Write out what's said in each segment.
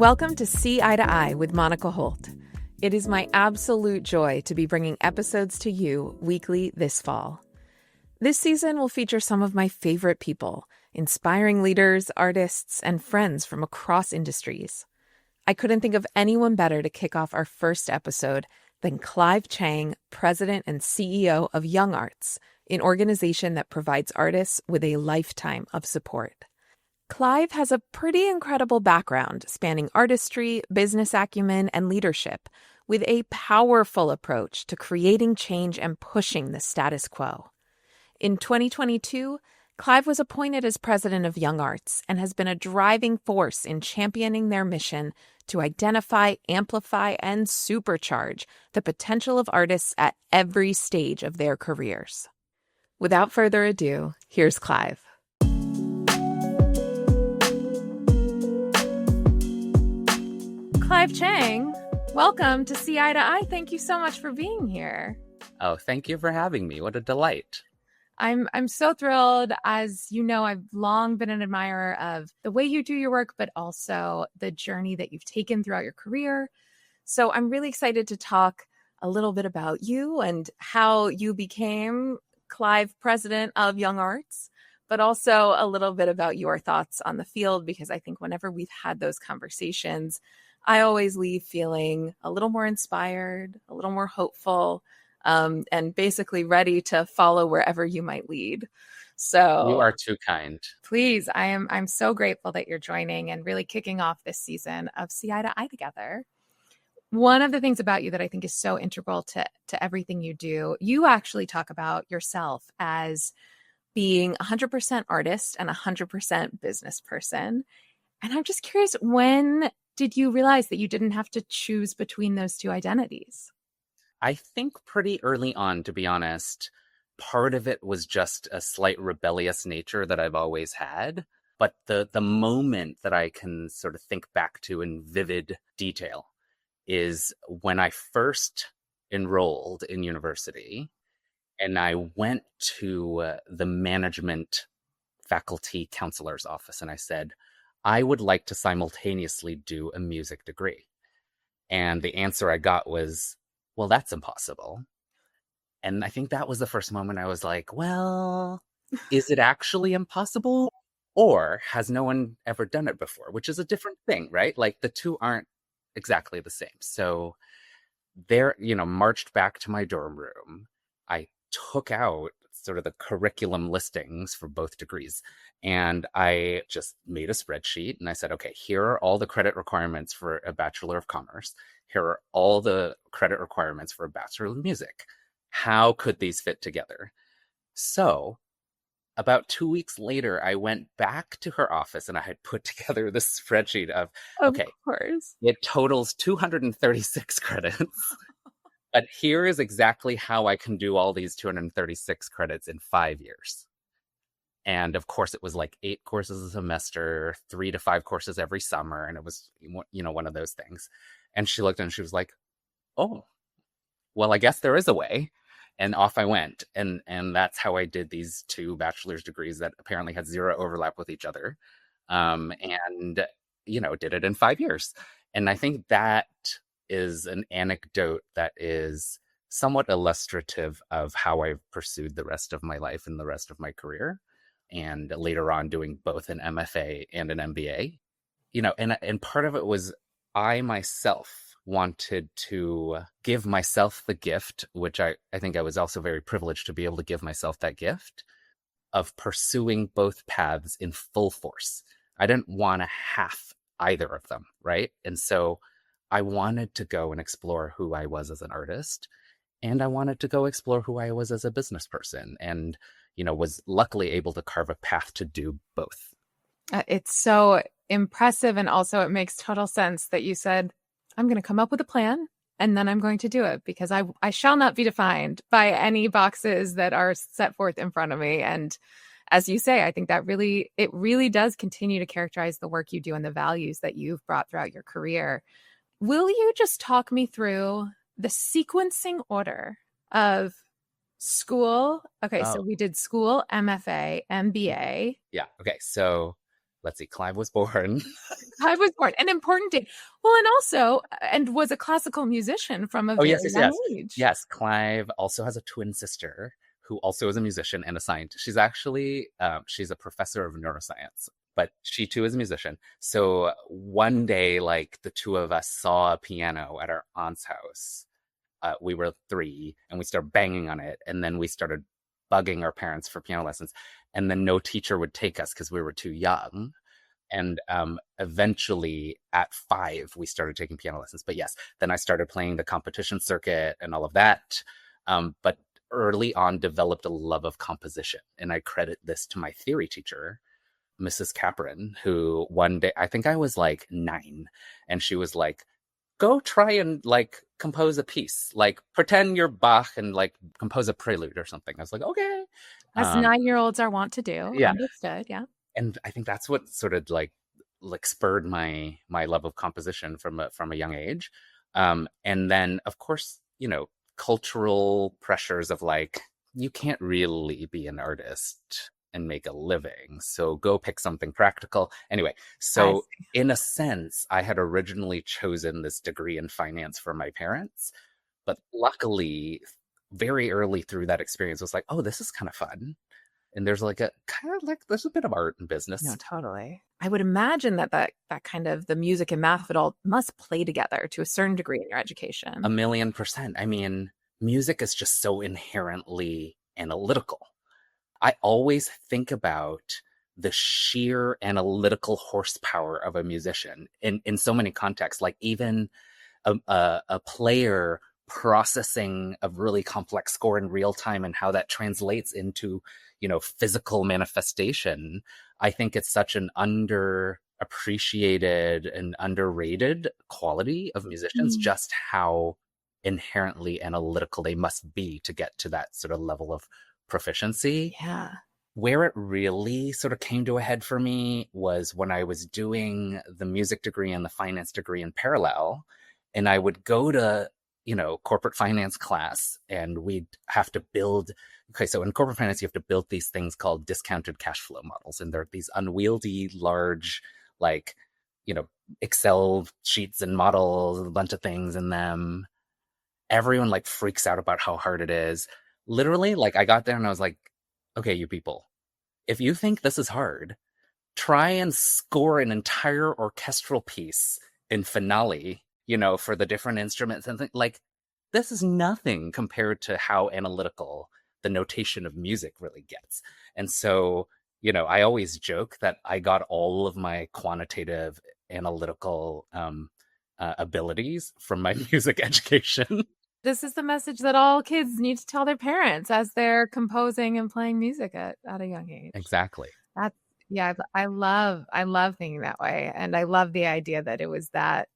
Welcome to See Eye to Eye with Monica Holt. It is my absolute joy to be bringing episodes to you weekly this fall. This season will feature some of my favorite people, inspiring leaders, artists, and friends from across industries. I couldn't think of anyone better to kick off our first episode than Clive Chang, President and CEO of YoungArts, an organization that provides artists with a lifetime of support. Clive has a pretty incredible background spanning artistry, business acumen, and leadership, with a powerful approach to creating change and pushing the status quo. In 2022, Clive was appointed as president of YoungArts and has been a driving force in championing their mission to identify, amplify, and supercharge the potential of artists at every stage of their careers. Without further ado, here's Clive. Clive Chang, welcome to See Eye to Eye. Thank you so much for being here. Oh, thank you for having me. What a delight. I'm so thrilled. As you know, I've long been an admirer of the way you do your work, but also the journey that you've taken throughout your career. So I'm really excited to talk a little bit about you and how you became Clive, president of YoungArts, but also a little bit about your thoughts on the field, because I think whenever we've had those conversations, I always leave feeling a little more inspired, a little more hopeful, and basically ready to follow wherever you might lead. So you are too kind. Please, I'm so grateful that you're joining and really kicking off this season of See Eye to Eye together. One of the things about you that I think is so integral to everything you do, you actually talk about yourself as being 100% artist and 100% business person. And I'm just curious, when did you realize that you didn't have to choose between those two identities? I think pretty early on, to be honest. Part of it was just a slight rebellious nature that I've always had. But the moment that I can sort of think back to in vivid detail is when I first enrolled in university and I went to the management faculty counselor's office and I said, I would like to simultaneously do a music degree. And the answer I got was, well, that's impossible. And I think that was the first moment I was like, well, is it actually impossible? Or has no one ever done it before? Which is a different thing, right? Like the two aren't exactly the same. So there, marched back to my dorm room. I took out sort of the curriculum listings for both degrees. And I just made a spreadsheet and I said, okay, here are all the credit requirements for a Bachelor of Commerce. Here are all the credit requirements for a Bachelor of Music. How could these fit together? So about 2 weeks later, I went back to her office and I had put together this spreadsheet of course, it totals 236 credits. But here is exactly how I can do all these 236 credits in 5 years. And of course, it was like 8 courses a semester, 3 to 5 courses every summer. And it was, one of those things. And she looked and she was like, oh, well, I guess there is a way. And off I went. And that's how I did these 2 bachelor's degrees that apparently had zero overlap with each other. And did it in 5 years. And I think that is an anecdote that is somewhat illustrative of how I've pursued the rest of my life and the rest of my career. And later on doing both an MFA and an MBA, and part of it was I myself wanted to give myself the gift, which I think I was also very privileged to be able to give myself that gift of pursuing both paths in full force. I didn't want to half either of them, right? And so I wanted to go and explore who I was as an artist, and I wanted to go explore who I was as a business person, and, was luckily able to carve a path to do both. It's so impressive. And also it makes total sense that you said, I'm going to come up with a plan and then I'm going to do it, because I shall not be defined by any boxes that are set forth in front of me. And as you say, I think that it really does continue to characterize the work you do and the values that you've brought throughout your career. Will you just talk me through the sequencing order of school? Okay, So we did school, MFA, MBA. Yeah. Okay. So let's see, Clive was born. I was born. An important date. Well, and also, and was a classical musician from a Oh, very yes, yes, young yes. age. Yes, Clive also has a twin sister who also is a musician and a scientist. She's actually, she's a professor of neuroscience, but she too is a musician. So one day, like the two of us saw a piano at our aunt's house. We were 3 and we started banging on it. And then we started bugging our parents for piano lessons. And then no teacher would take us because we were too young. And eventually at 5, we started taking piano lessons. But yes, then I started playing the competition circuit and all of that. But early on developed a love of composition. And I credit this to my theory teacher, Mrs. Capron, who one day, I think I was like 9, and she was like, go try and like compose a piece, like pretend you're Bach and like compose a prelude or something. I was like, okay. As 9-year-olds are wont to do. Yeah. Understood. Yeah. And I think that's what sort of like spurred my love of composition from a young age. And then of course, cultural pressures of like, you can't really be an artist and make a living, so go pick something practical. Anyway, so in a sense, I had originally chosen this degree in finance for my parents, but luckily very early through that experience was like, oh, this is kind of fun. And there's like a kind of like, there's a bit of art and business. No, totally. I would imagine that kind of the music and math, it all must play together to a certain degree in your education. 1,000,000%. I mean, music is just so inherently analytical. I always think about the sheer analytical horsepower of a musician in so many contexts, like even a player processing a really complex score in real time and how that translates into, physical manifestation. I think it's such an underappreciated and underrated quality of musicians, just how inherently analytical they must be to get to that sort of level of proficiency. Yeah. Where it really sort of came to a head for me was when I was doing the music degree and the finance degree in parallel, and I would go to, corporate finance class, and we'd have to build. Okay, so in corporate finance, you have to build these things called discounted cash flow models, and they're these unwieldy, large, like, Excel sheets and models, a bunch of things in them. Everyone like freaks out about how hard it is. Literally, like I got there and I was like, okay, you people, if you think this is hard, try and score an entire orchestral piece in finale, for the different instruments and like, this is nothing compared to how analytical the notation of music really gets. And so, I always joke that I got all of my quantitative analytical abilities from my music education. This is the message that all kids need to tell their parents as they're composing and playing music at a young age. Exactly. Yeah, I love thinking that way. And I love the idea that it was that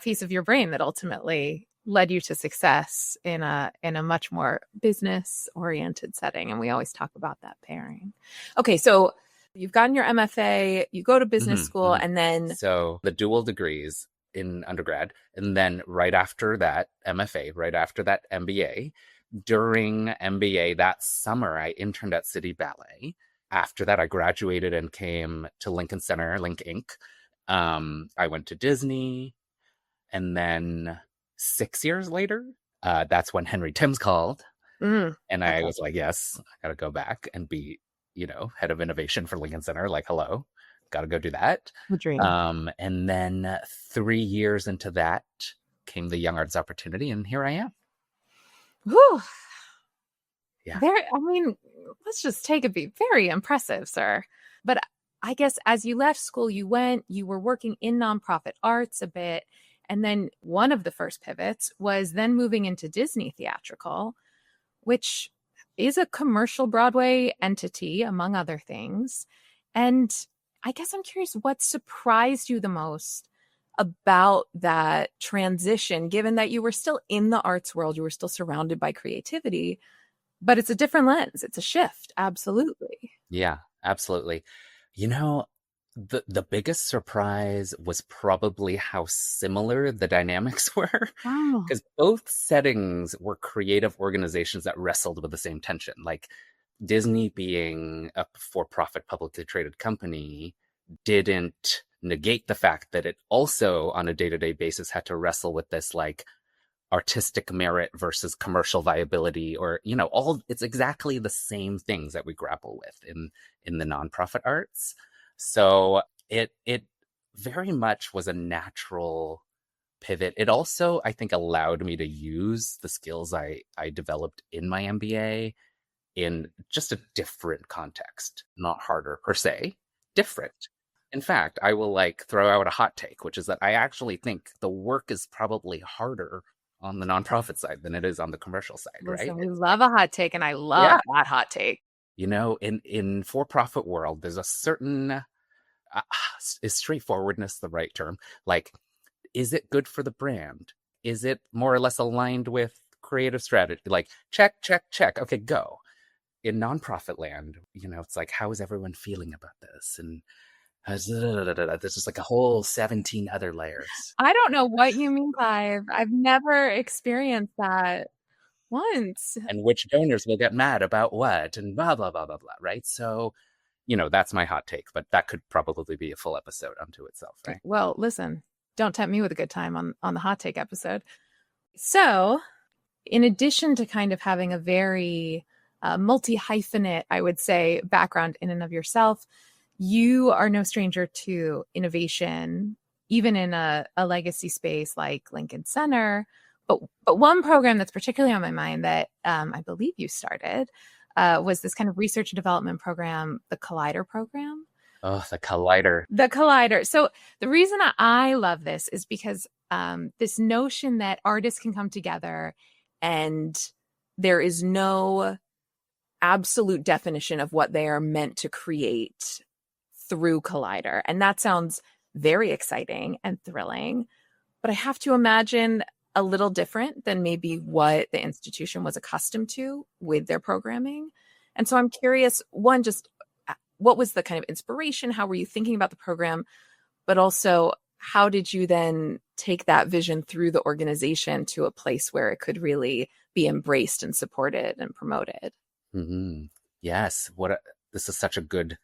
piece of your brain that ultimately led you to success in a much more business oriented setting. And we always talk about that pairing. Okay. So you've gotten your MFA, you go to business school, and then. So the dual degrees in undergrad, and then right after that MFA, right after that MBA, during MBA that summer, I interned at City Ballet. After that, I graduated and came to Lincoln Center, Link Inc. I went to Disney, and then 6 years later, that's when Henry Timms called, and I was like, yes, I got to go back and be, head of innovation for Lincoln Center. Like, hello, got to go do that. Dream. And then 3 years into that came the YoungArts opportunity, and here I am. Whew. Yeah. Let's just take a beat. Very impressive, sir. But I guess as you left school, you were working in nonprofit arts a bit. And then one of the first pivots was then moving into Disney theatrical, which is a commercial Broadway entity, among other things. And I guess I'm curious, what surprised you the most about that transition, given that you were still in the arts world, you were still surrounded by creativity, but it's a different lens. It's a shift. Absolutely. Yeah, absolutely. The biggest surprise was probably how similar the dynamics were. Wow. Because both settings were creative organizations that wrestled with the same tension. Like Disney being a for-profit publicly traded company, didn't negate the fact that it also on a day-to-day basis had to wrestle with this like artistic merit versus commercial viability, or all it's exactly the same things that we grapple with in the nonprofit arts. So it very much was a natural pivot. It also, I think, allowed me to use the skills I developed in my MBA in just a different context, not harder per se, different. In fact, I will like throw out a hot take, which is that I actually think the work is probably harder on the nonprofit side than it is on the commercial side, right? Listen, we love a hot take, and I love Yeah. that hot take. In for-profit world, there's a certain is straightforwardness the right term? Like, is it good for the brand? Is it more or less aligned with creative strategy? Like, check, check, check. Okay, go. In nonprofit land, it's like, how is everyone feeling about this? And there's just like a whole 17 other layers. I don't know what you mean, Clive. I've never experienced that once. And which donors will get mad about what, and blah, blah, blah, blah, blah, right? So, that's my hot take, but that could probably be a full episode unto itself, right? Well, listen, don't tempt me with a good time on the hot take episode. So, in addition to kind of having a very multi-hyphenate, I would say, background in and of yourself, you are no stranger to innovation, even in a legacy space like Lincoln Center. But one program that's particularly on my mind that I believe you started was this kind of research and development program, the Collider program. Oh, the Collider. The Collider. So the reason I love this is because this notion that artists can come together and there is no absolute definition of what they are meant to create through Collider. And that sounds very exciting and thrilling, but I have to imagine a little different than maybe what the institution was accustomed to with their programming. And so I'm curious, one, just what was the kind of inspiration? How were you thinking about the program? But also, how did you then take that vision through the organization to a place where it could really be embraced and supported and promoted? Mm-hmm. Yes. This is such a good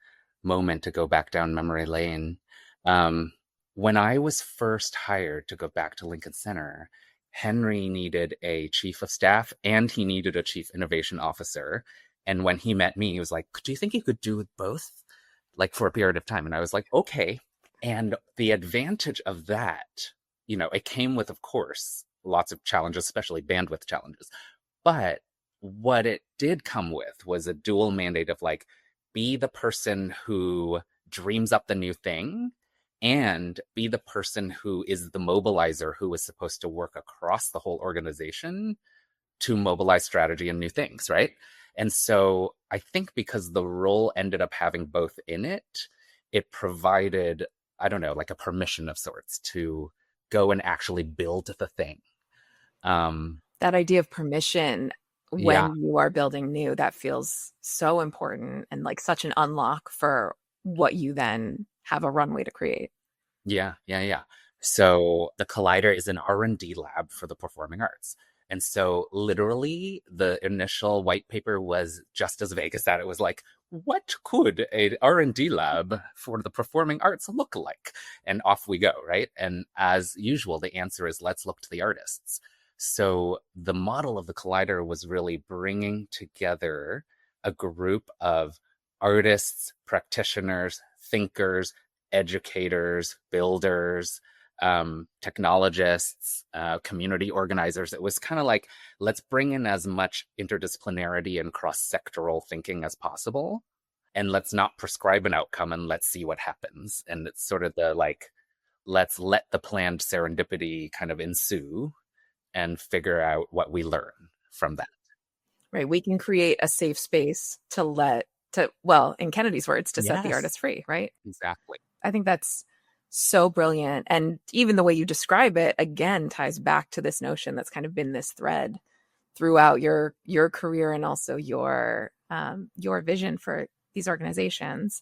moment to go back down memory lane. When I was first hired to go back to Lincoln Center, Henry needed a chief of staff and he needed a chief innovation officer. And when he met me, he was like, do you think you could do both? Like for a period of time. And I was like, okay. And the advantage of that, it came with, of course, lots of challenges, especially bandwidth challenges. But what it did come with was a dual mandate of like, be the person who dreams up the new thing and be the person who is the mobilizer who is supposed to work across the whole organization to mobilize strategy and new things, right? And so I think because the role ended up having both in it, it provided, I don't know, like a permission of sorts to go and actually build the thing. That idea of permission when you are building new, that feels so important and like such an unlock for what you then have a runway to create. Yeah. So the Collider is an R&D lab for the performing arts. And so literally the initial white paper was just as vague as that. It was like, what could a R&D lab for the performing arts look like? And off we go, right? And as usual, the answer is let's look to the artists. So the model of the Collider was really bringing together a group of artists, practitioners, thinkers, educators, builders, technologists, community organizers. It was kind of like, let's bring in as much interdisciplinarity and cross-sectoral thinking as possible. And let's not prescribe an outcome and let's see what happens. And it's sort of the like, let's let the planned serendipity kind of ensue and figure out what we learn from that. Right. We can create a safe space in Kennedy's words, to set the artist free, right? Exactly. I think that's so brilliant. And even the way you describe it, again, ties back to this notion that's kind of been this thread throughout your career and also your vision for these organizations.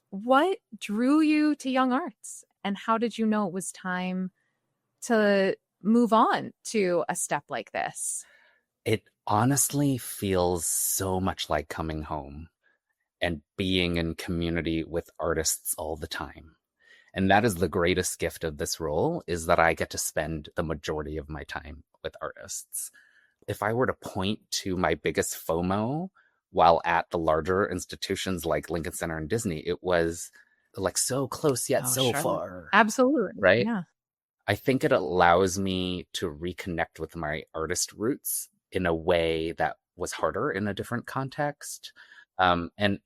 What drew you to YoungArts, and how did you know it was time to move on to a step like this? It honestly feels so much like coming home. and being in community with artists all the time. And that is the greatest gift of this role, is that I get to spend the majority of my time with artists. If I were to point to my biggest FOMO while at the larger institutions like Lincoln Center and Disney, it was like so close yet Oh, so sure. far, Absolutely. right? Yeah. I think it allows me to reconnect with my artist roots in a way that was harder in a different context. And,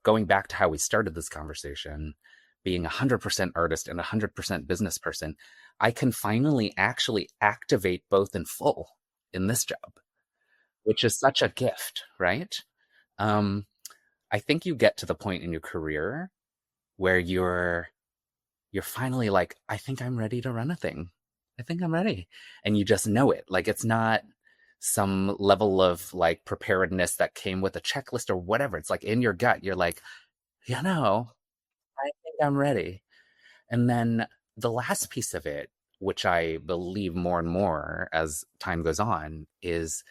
going back to how we started this conversation, being 100% artist and 100% business person, I can finally actually activate both in full in this job, which is such a gift, right? Um, I think you get to the point in your career where you're finally like, I think I'm ready to run a thing. I think I'm ready. And you just know it. Like it's not some level of like preparedness that came with a checklist or whatever. It's like in your gut, you're like, I think I'm ready. And then the last piece of it, which I believe more and more as time goes on, is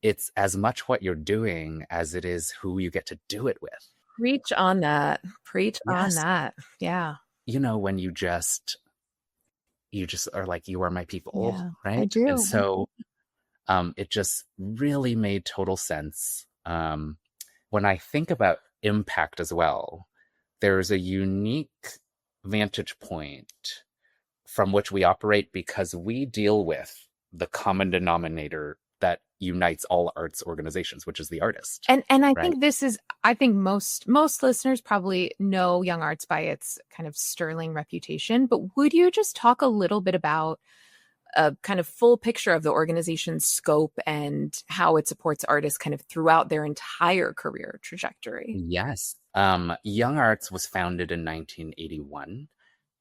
it's as much what you're doing as it is who you get to do it with. Preach on that. Preach on Yes. that. Yeah. When you just are like, you are my people, Yeah. I right? And do. so it just really made total sense. When I think about impact as well, there's a unique vantage point from which we operate because we deal with the common denominator that unites all arts organizations, which is the artist, And I right? think I think most listeners probably know Young Arts by its kind of sterling reputation, but would you just talk a little bit about a kind of full picture of the organization's scope and how it supports artists kind of throughout their entire career trajectory? Yes. Young Arts was founded in 1981.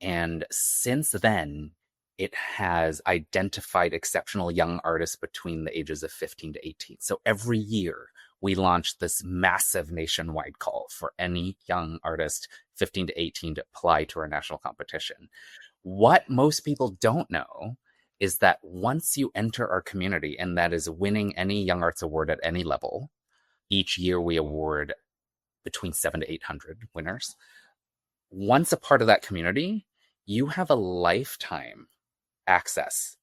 And since then, it has identified exceptional young artists between the ages of 15 to 18. So every year, we launch this massive nationwide call for any young artist 15 to 18 to apply to our national competition. What most people don't know is that once you enter our community, and that is winning any Young Arts Award at any level, each year we award between 700 to 800 winners. Once a part of that community, you have a lifetime access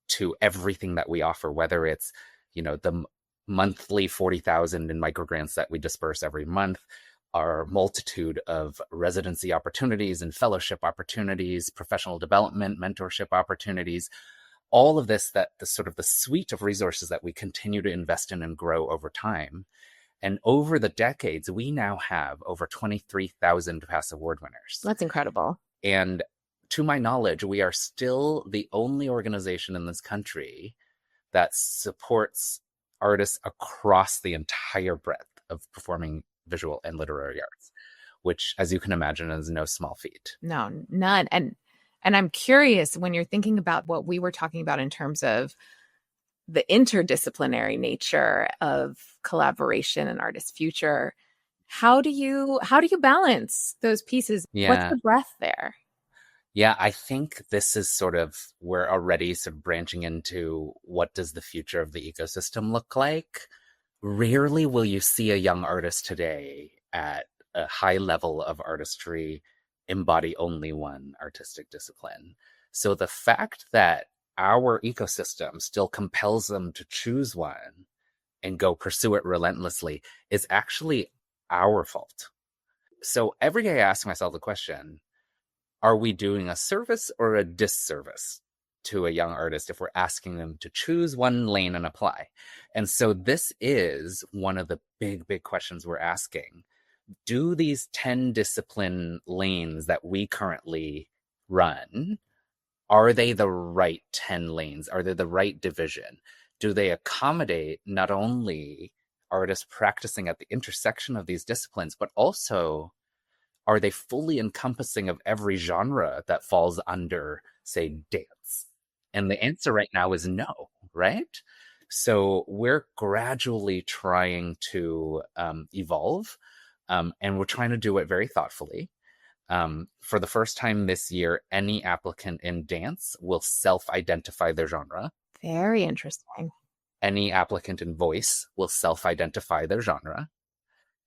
to everything that we offer, whether it's, the monthly 40,000 in microgrants that we disperse every month, our multitude of residency opportunities and fellowship opportunities, professional development, mentorship opportunities, all of this, that the sort of the suite of resources that we continue to invest in and grow over time. And over the decades, we now have over 23,000 past award winners. That's incredible. And to my knowledge, we are still the only organization in this country that supports artists across the entire breadth of performing visual and literary arts, which, as you can imagine, is no small feat. No, none. And I'm curious, when you're thinking about what we were talking about in terms of the interdisciplinary nature of collaboration and artist future, how do you balance those pieces? What's Yeah. the breadth there? Yeah, I think this is sort of, we're already sort of branching into what does the future of the ecosystem look like. Rarely will you see a young artist today at a high level of artistry embody only one artistic discipline. So the fact that our ecosystem still compels them to choose one and go pursue it relentlessly is actually our fault. So every day I ask myself the question, are we doing a service or a disservice to a young artist if we're asking them to choose one lane and apply? And so this is one of the big questions we're asking. Do these 10 discipline lanes that we currently run, are they the right 10 lanes? Are they the right division? Do they accommodate not only artists practicing at the intersection of these disciplines, but also are they fully encompassing of every genre that falls under, say, dance? And the answer right now is no, right? So we're gradually trying to evolve, and we're trying to do it very thoughtfully. For the first time this year, any applicant in dance will self-identify their genre. Very interesting. Any applicant in voice will self-identify their genre.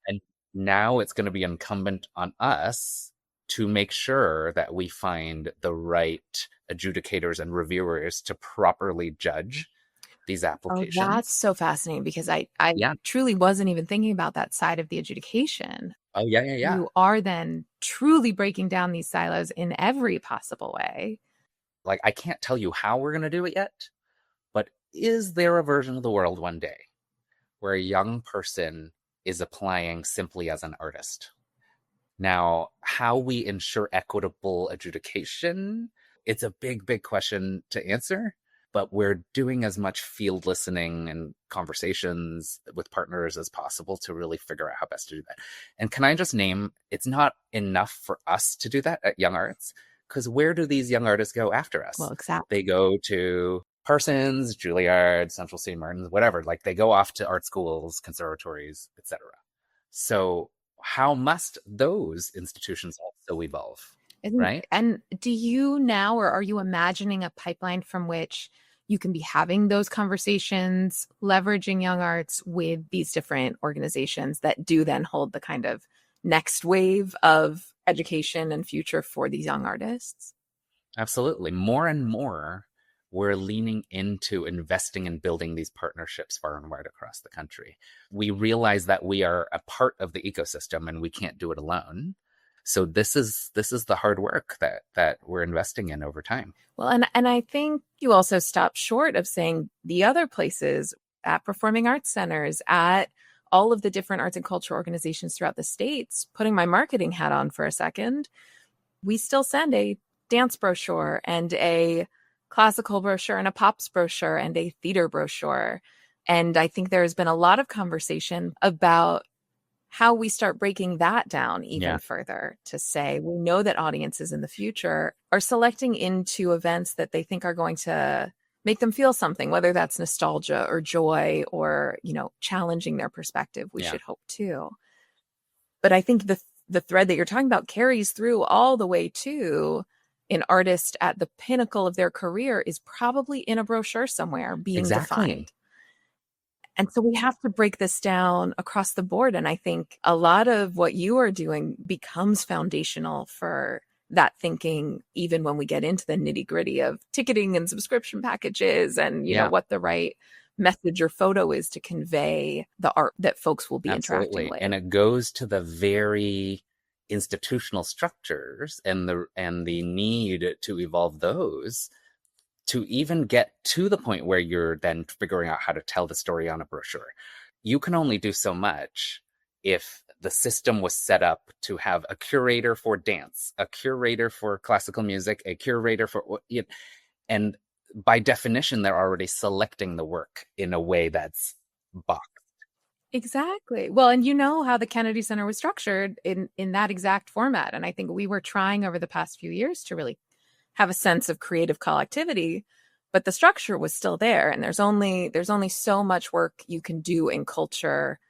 And Now it's going to be incumbent on us to make sure that we find the right adjudicators and reviewers to properly judge these Oh, that's applications. so fascinating because I Yeah. truly wasn't even thinking about that side of the adjudication. Oh, yeah, yeah, yeah. You are then truly breaking down these silos in every possible way. Like, I can't tell you how we're going to do it yet, but is there a version of the world one day where a young person is applying simply as an artist? Now, how we ensure equitable adjudication, it's a big, big question to answer, but we're doing as much field listening and conversations with partners as possible to really figure out how best to do that. And can I just name, it's not enough for us to do that at YoungArts, because where do these young artists go after us? Well, exactly. They go to Parsons, Juilliard, Central St. Martin's, whatever. Like, they go off to art schools, conservatories, etc. So how must those institutions also evolve, right? And do you now, or are you imagining a pipeline from which you can be having those conversations, leveraging YoungArts with these different organizations that do then hold the kind of next wave of education and future for these young artists? Absolutely. More and more, we're leaning into investing and building these partnerships far and wide across the country. We realize that we are a part of the ecosystem and we can't do it alone. So this is the hard work that we're investing in over time. Well, and I think you also stop short of saying the other places at performing arts centers, at all of the different arts and culture organizations throughout the states, putting my marketing hat on for a second, we still send a dance brochure and a classical brochure and a pops brochure and a theater brochure. And I think there has been a lot of conversation about how we start breaking that down even further to say, we know that audiences in the future are selecting into events that they think are going to make them feel something, whether that's nostalgia or joy or, you know, challenging their perspective. We should hope too. But I think the thread that you're talking about carries through all the way to an artist at the pinnacle of their career is probably in a brochure somewhere being defined. And so we have to break this down across the board. And I think a lot of what you are doing becomes foundational for that thinking, even when we get into the nitty gritty of ticketing and subscription packages and, you know, what the right message or photo is to convey the art that folks will be interacting with. And it goes to the very institutional structures and the need to evolve those to even get to the point where you're then figuring out how to tell the story on a brochure. You can only do so much if the system was set up to have a curator for dance, a curator for classical music, a curator for, and by definition, they're already selecting the work in a way that's boxed. Exactly. Well, and you know how the Kennedy Center was structured in that exact format. And I think we were trying over the past few years to really have a sense of creative collectivity, but the structure was still there. And there's only so much work you can do in culture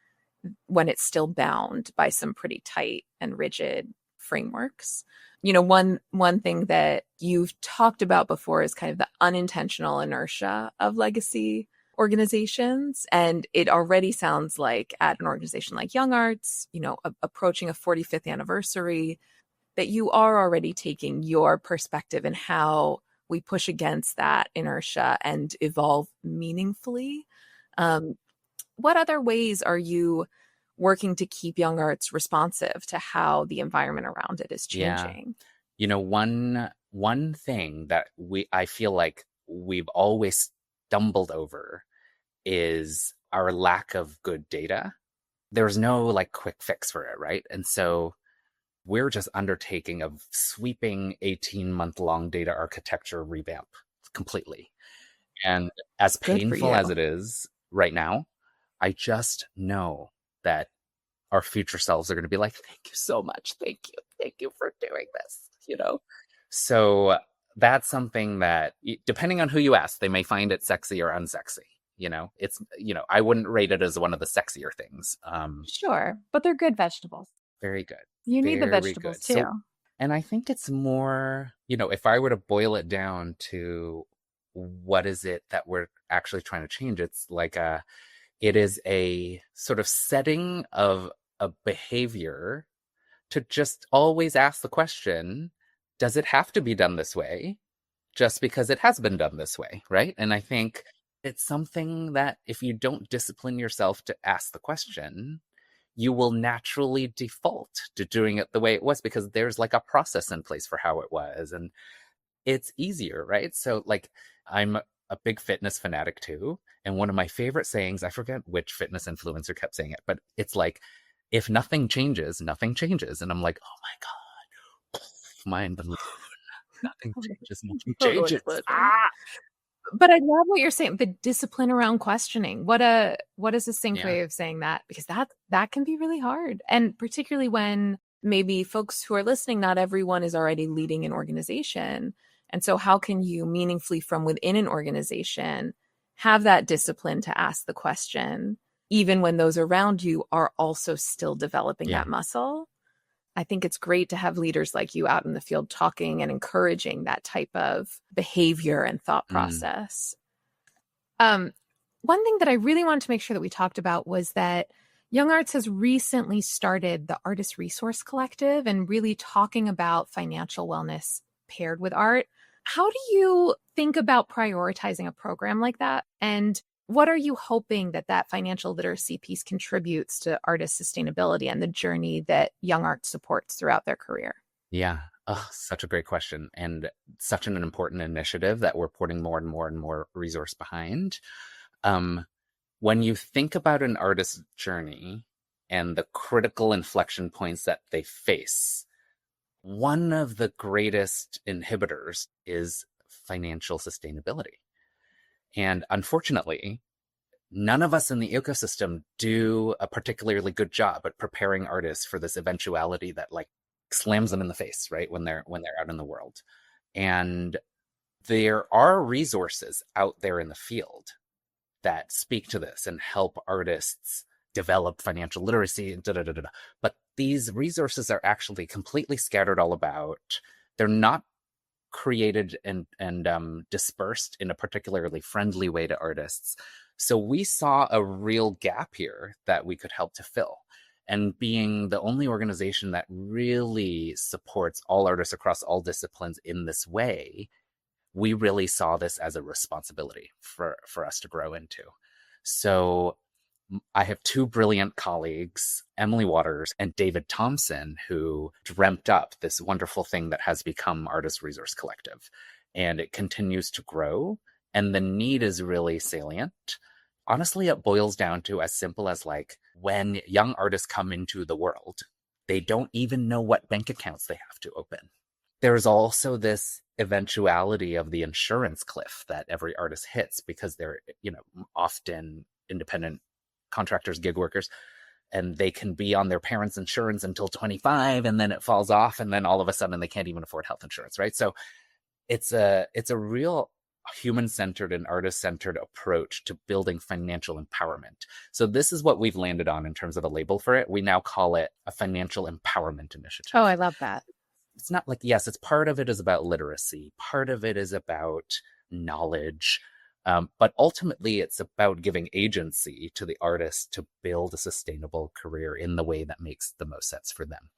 when it's still bound by some pretty tight and rigid frameworks. You know, one thing that you've talked about before is kind of the unintentional inertia of legacy organizations. And it already sounds like at an organization like YoungArts, you know, approaching a 45th anniversary, that you are already taking your perspective and how we push against that inertia and evolve meaningfully. What other ways are you working to keep YoungArts responsive to how the environment around it is changing? Yeah. You know, one thing that I feel like we've always stumbled over is our lack of good data. There's no like quick fix for it, right? And so we're just undertaking a sweeping 18-month-long data architecture revamp completely. And as painful as it is right now, I just know that our future selves are going to be like, thank you so much. Thank you for doing this, you know? So that's something that, depending on who you ask, they may find it sexy or unsexy. You know, it's, you know, I wouldn't rate it as one of the sexier things. Sure, but they're good vegetables. Very good. You need the vegetables too. So, and I think it's more, you know, if I were to boil it down to what is it that we're actually trying to change, it's like it is a sort of setting of a behavior to just always ask the question, does it have to be done this way just because it has been done this way, right? And I think it's something that if you don't discipline yourself to ask the question, you will naturally default to doing it the way it was because there's like a process in place for how it was. And it's easier, right? So like I'm a big fitness fanatic too. And one of my favorite sayings, I forget which fitness influencer kept saying it, but it's like, if nothing changes, nothing changes. And I'm like, oh my God, mind blown. Nothing changes, nothing Totally changes. flipping. But I love what you're saying, the discipline around questioning. What a succinct way of saying that, because that can be really hard. And particularly when maybe folks who are listening, not everyone is already leading an organization. And so how can you meaningfully from within an organization have that discipline to ask the question, even when those around you are also still developing that muscle? I think it's great to have leaders like you out in the field talking and encouraging that type of behavior and thought process. One thing that I really wanted to make sure that we talked about was that YoungArts has recently started the Artist Resource Collective and really talking about financial wellness paired with art. How do you think about prioritizing a program like that? And what are you hoping that financial literacy piece contributes to artist sustainability and the journey that YoungArts supports throughout their career? Yeah. Oh, such a great question. And such an important initiative that we're putting more and more and more resource behind. When you think about an artist's journey and the critical inflection points that they face, one of the greatest inhibitors is financial sustainability. And unfortunately, none of us in the ecosystem do a particularly good job at preparing artists for this eventuality that like slams them in the face, right? When they're out in the world. And there are resources out there in the field that speak to this and help artists develop financial literacy. But these resources are actually completely scattered all about. They're not created and dispersed in a particularly friendly way to artists. So we saw a real gap here that we could help to fill. And being the only organization that really supports all artists across all disciplines in this way, we really saw this as a responsibility for us to grow into. So I have two brilliant colleagues, Emily Waters and David Thompson, who dreamt up this wonderful thing that has become Artist Resource Collective. And it continues to grow. And the need is really salient. Honestly, it boils down to as simple as like when young artists come into the world, they don't even know what bank accounts they have to open. There's also this eventuality of the insurance cliff that every artist hits because they're, often independent contractors, gig workers, and they can be on their parents' insurance until 25, and then it falls off, and then all of a sudden they can't even afford health insurance, right? So it's a real human-centered and artist-centered approach to building financial empowerment. So this is what we've landed on in terms of a label for it. We now call it a financial empowerment initiative. Oh, I love that. It's not like, yes, it's part of it is about literacy. Part of it is about knowledge. But ultimately, it's about giving agency to the artist to build a sustainable career in the way that makes the most sense for them.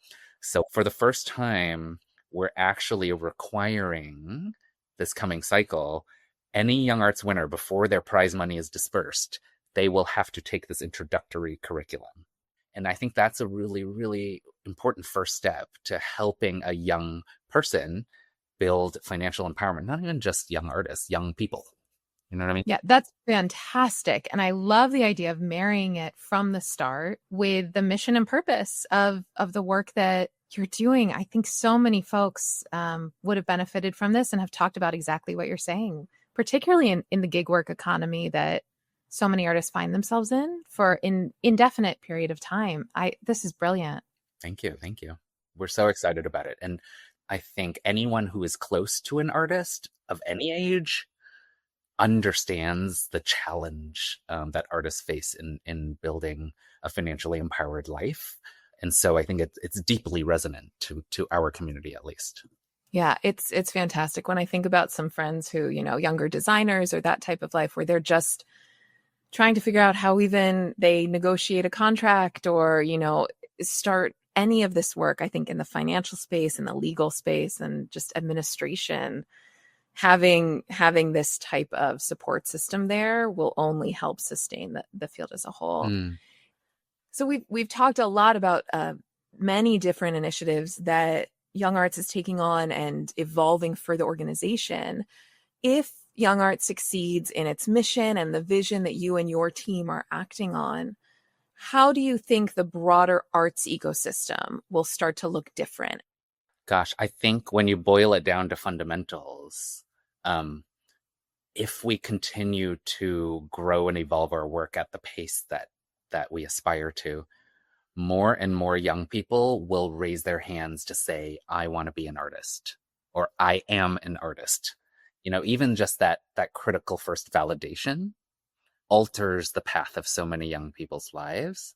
So for the first time, we're actually requiring this coming cycle, any Young Arts winner, before their prize money is dispersed, they will have to take this introductory curriculum. And I think that's a really, really important first step to helping a young person build financial empowerment, not even just young artists, young people. You know what I mean? Yeah, that's fantastic. And I love the idea of marrying it from the start with the mission and purpose of the work that you're doing. I think so many folks would have benefited from this and have talked about exactly what you're saying, particularly in the gig work economy that so many artists find themselves in for an indefinite period of time. This is brilliant. Thank you. Thank you. We're so excited about it. And I think anyone who is close to an artist of any age understands the challenge that artists face in building a financially empowered life. And so I think it's deeply resonant to our community, at least. Yeah, it's fantastic. When I think about some friends who, younger designers or that type of life where they're just trying to figure out how even they negotiate a contract or, start any of this work, I think in the financial space, in the legal space, and just administration, having this type of support system there will only help sustain the field as a whole. So we've talked a lot about many different initiatives that YoungArts is taking on and evolving for the organization. If YoungArts succeeds in its mission and the vision that you and your team are acting on, how do you think the broader arts ecosystem will start to look different? Gosh, I think when you boil it down to fundamentals, if we continue to grow and evolve our work at the pace that we aspire to, more and more young people will raise their hands to say, I want to be an artist, or I am an artist. Even just that critical first validation alters the path of so many young people's lives.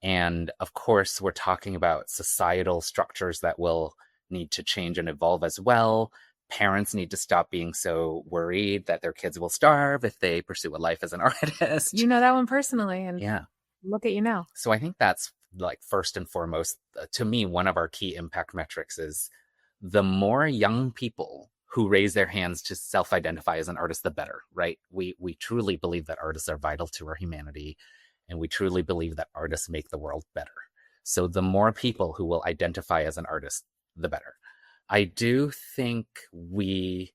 And of course, we're talking about societal structures that will need to change and evolve as well. Parents need to stop being so worried that their kids will starve if they pursue a life as an artist. You know that one personally, and yeah, look at you now. So I think that's like first and foremost, to me, one of our key impact metrics is the more young people who raise their hands to self-identify as an artist, the better, right? We truly believe that artists are vital to our humanity, and we truly believe that artists make the world better. So the more people who will identify as an artist, the better. I do think we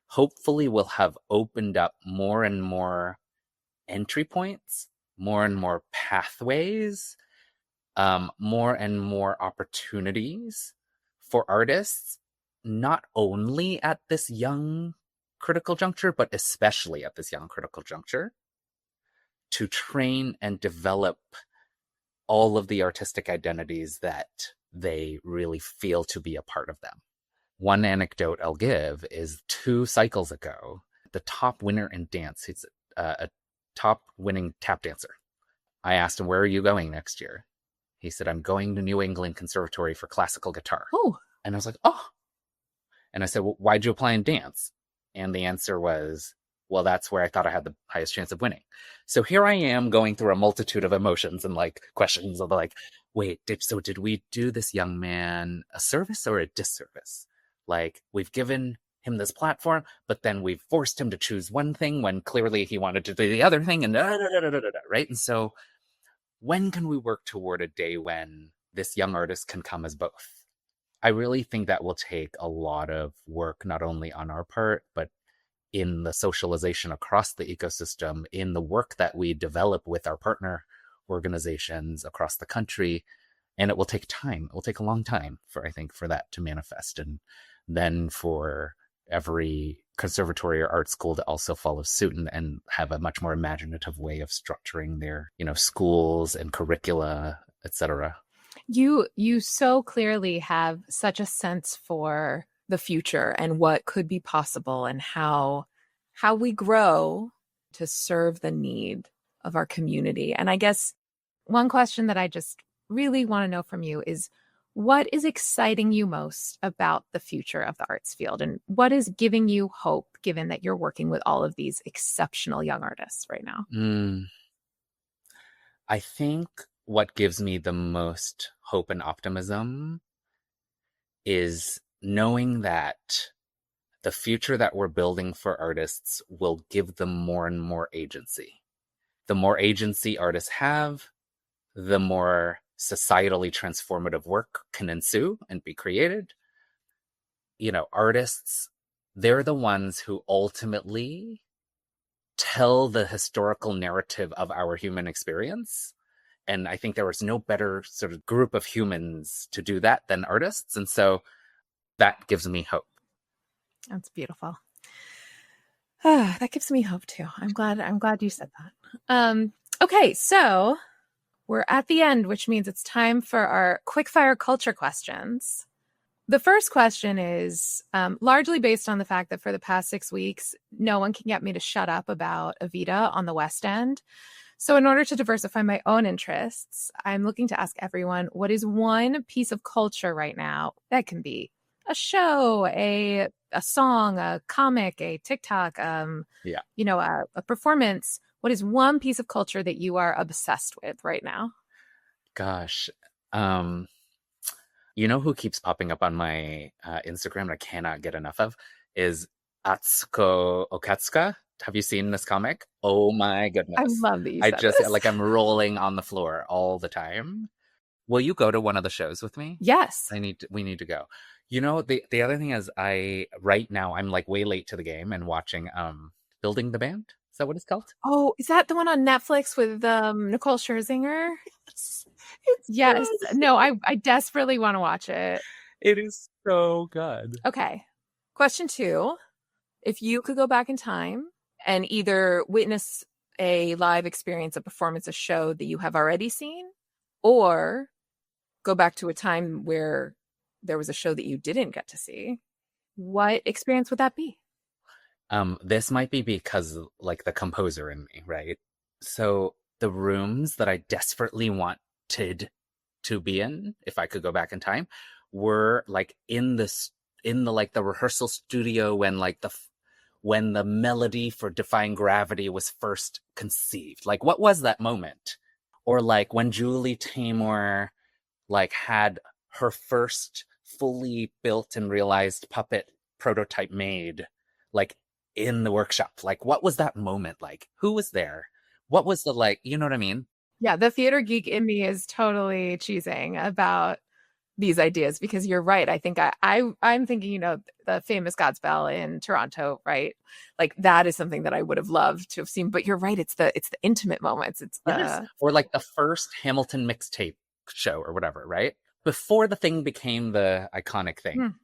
hopefully will have opened up more and more entry points, more and more pathways, more and more opportunities for artists, not only at this young critical juncture, but especially at this young critical juncture, to train and develop all of the artistic identities that they really feel to be a part of them. One anecdote I'll give is 2 cycles ago, the top winner in dance, he's a top winning tap dancer. I asked him, where are you going next year? He said, I'm going to New England Conservatory for classical guitar. Oh. And I was like, oh. And I said, well, why'd you apply in dance? And the answer was, well, that's where I thought I had the highest chance of winning. So here I am going through a multitude of emotions and like questions of like, wait, so did we do this young man a service or a disservice? Like, we've given him this platform, but then we've forced him to choose one thing when clearly he wanted to do the other thing, and right? And so when can we work toward a day when this young artist can come as both? I really think that will take a lot of work, not only on our part, but in the socialization across the ecosystem, in the work that we develop with our partner organizations across the country. And it will take time. It will take a long time for that to manifest. And then for every conservatory or art school to also follow suit and have a much more imaginative way of structuring their, schools and curricula, etc. You so clearly have such a sense for the future and what could be possible and how we grow to serve the need of our community. And I guess one question that I just really want to know from you is, what is exciting you most about the future of the arts field, and what is giving you hope, given that you're working with all of these exceptional young artists right now? I think what gives me the most hope and optimism is knowing that the future that we're building for artists will give them more and more agency. The more agency artists have, the more societally transformative work can ensue and be created. Artists, they're the ones who ultimately tell the historical narrative of our human experience. And I think there was no better sort of group of humans to do that than artists. And so that gives me hope. That's beautiful. That gives me hope too. I'm glad you said that. Okay, so we're at the end, which means it's time for our quickfire culture questions. The first question is largely based on the fact that for the past 6 weeks, no one can get me to shut up about Evita on the West End. So in order to diversify my own interests, I'm looking to ask everyone, what is one piece of culture right now that can be a show, a song, a comic, a TikTok, a performance? What is one piece of culture that you are obsessed with right now? Gosh, You know who keeps popping up on my Instagram and I cannot get enough of is Atsuko Okatsuka. Have you seen this comic? Oh my goodness. I love that you I said just this. like I'm rolling on the floor all the time. Will you go to one of the shows with me? Yes. We need to go. You know, the other thing is right now I'm like way late to the game and watching Building the Band. Is that what it's called? Oh, is that the one on Netflix with Nicole Scherzinger? Yes. No, I desperately want to watch it. It is so good. Okay. Question 2. If you could go back in time and either witness a live experience, a performance, a show that you have already seen, or go back to a time where there was a show that you didn't get to see, what experience would that be? This might be because like the composer in me, right? So the rooms that I desperately wanted to be in, if I could go back in time, were like in the like the rehearsal studio when the melody for Defying Gravity was first conceived. Like, what was that moment? Or like when Julie Taymor like had her first fully built and realized puppet prototype made, like in the workshop. Like, what was that moment like? Who was there? What was the like, you know what I mean? Yeah, the theater geek in me is totally cheesing about these ideas because you're right. I think I'm thinking, you know, the famous Godspell in Toronto, right? Like that is something that I would have loved to have seen. But you're right. It's the intimate moments. It's Yes. Or like the first Hamilton mixtape show or whatever, right? Before the thing became the iconic thing.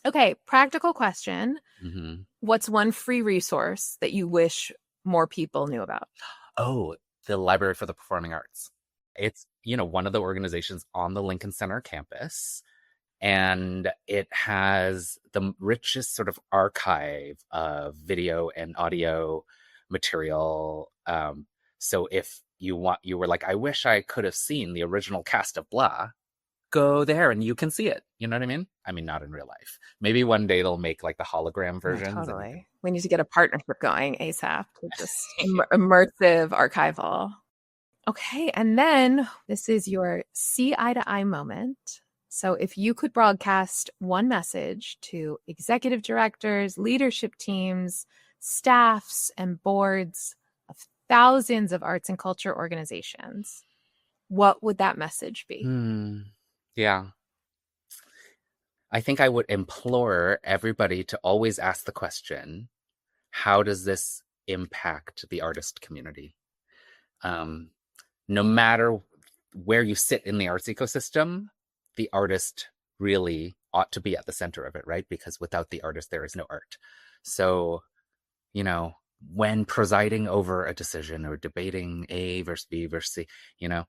Okay, practical question. Mm-hmm. What's one free resource that you wish more people knew about? Oh, the Library for the Performing Arts. It's, you know, one of the organizations on the Lincoln Center campus, and it has the richest sort of archive of video and audio material. So if you were like, I wish I could have seen the original cast of blah, go there and you can see it. You know what I mean? I mean, not in real life. Maybe one day they'll make like the hologram versions. Yeah, totally. We need to get a partnership going ASAP with just immersive archival. Okay, and then this is your see eye to eye moment. So if you could broadcast one message to executive directors, leadership teams, staffs, and boards of thousands of arts and culture organizations, what would that message be? Yeah. I think I would implore everybody to always ask the question, how does this impact the artist community? No matter where you sit in the arts ecosystem, the artist really ought to be at the center of it, right? Because without the artist, there is no art. So, you know, when presiding over a decision or debating A versus B versus C, you know,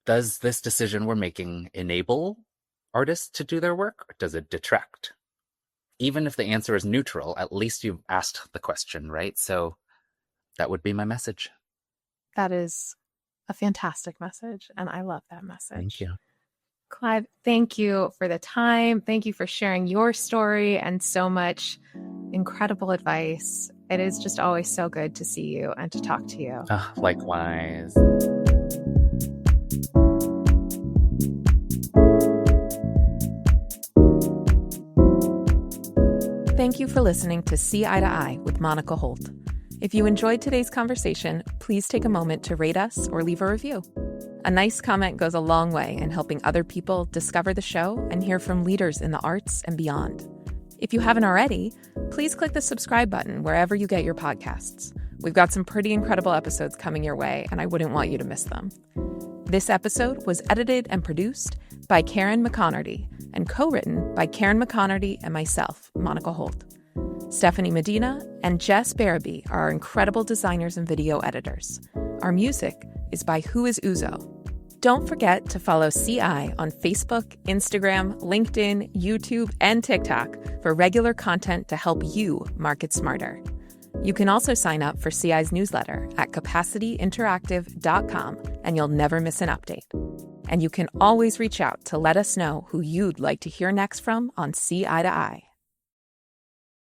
does this decision we're making enable artists to do their work, or does it detract? Even if the answer is neutral, at least you've asked the question, right? So that would be my message. That is a fantastic message, and I love that message. Thank you. Clive, thank you for the time. Thank you for sharing your story and so much incredible advice. It is just always so good to see you and to talk to you. Likewise. Thank you for listening to See Eye to Eye with Monica Holt. If you enjoyed today's conversation, please take a moment to rate us or leave a review. A nice comment goes a long way in helping other people discover the show and hear from leaders in the arts and beyond. If you haven't already, please click the subscribe button wherever you get your podcasts. We've got some pretty incredible episodes coming your way, and I wouldn't want you to miss them. This episode was edited and produced by Karen McConerty and co-written by Karen McConerty and myself, Monica Holt. Stephanie Medina and Jess Barabee are our incredible designers and video editors. Our music is by Who Is Uzo. Don't forget to follow CI on Facebook, Instagram, LinkedIn, YouTube, and TikTok for regular content to help you market smarter. You can also sign up for CI's newsletter at capacityinteractive.com, and you'll never miss an update. And you can always reach out to let us know who you'd like to hear next from on See Eye to Eye.